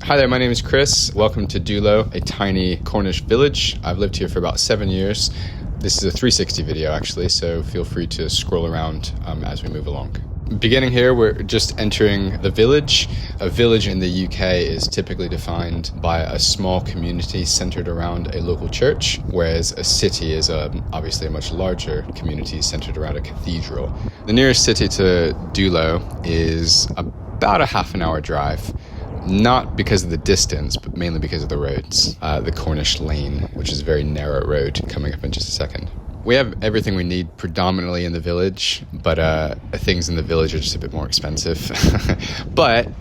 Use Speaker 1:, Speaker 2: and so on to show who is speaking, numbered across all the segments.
Speaker 1: Hi there, my name is Chris. Welcome to Dulo, a tiny Cornish village. I've lived here for about 7 years. This is a 360 video actually, so feel free to scroll around as we move along. Beginning here, we're just entering the village. A village in the UK is typically defined by a small community centered around a local church, whereas a city is obviously a much larger community centered around a cathedral. The nearest city to Dulo is about a half an hour drive. Not because of the distance, but mainly because of the roads. The Cornish Lane, which is a very narrow road, coming up in just a second. We have everything we need predominantly in the village, but things in the village are just a bit more expensive. But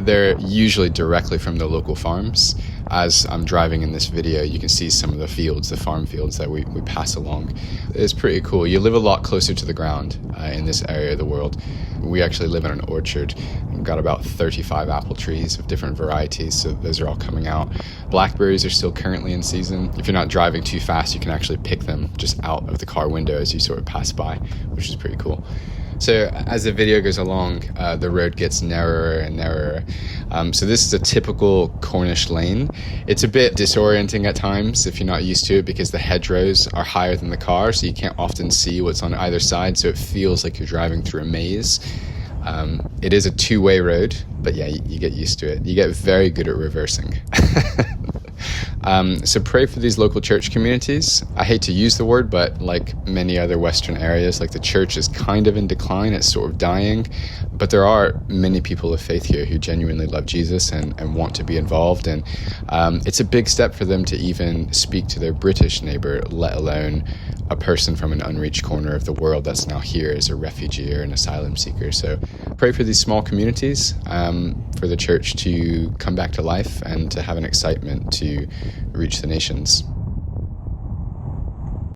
Speaker 1: they're usually directly from the local farms. As I'm driving in this video, you can see some of the fields, the farm fields that we pass along. It's pretty cool. You live a lot closer to the ground in this area of the world. We actually live in an orchard. We've got about 35 apple trees of different varieties, so those are all coming out. Blackberries are still currently in season. If you're not driving too fast, you can actually pick them just out of the car window as you sort of pass by, which is pretty cool. So as the video goes along, the road gets narrower and narrower. So this is a typical Cornish lane. It's a bit disorienting at times if you're not used to it because the hedgerows are higher than the car, so you can't often see what's on either side, so it feels like you're driving through a maze. It is a two-way road, but yeah, you get used to it. You get very good at reversing. So pray for these local church communities. I hate to use the word, but like many other Western areas, like the church is kind of in decline. It's sort of dying. But there are many people of faith here who genuinely love Jesus and want to be involved. And it's a big step for them to even speak to their British neighbor, let alone a person from an unreached corner of the world that's now here as a refugee or an asylum seeker. So pray for these small communities, for the church to come back to life and to have an excitement to reach the nations.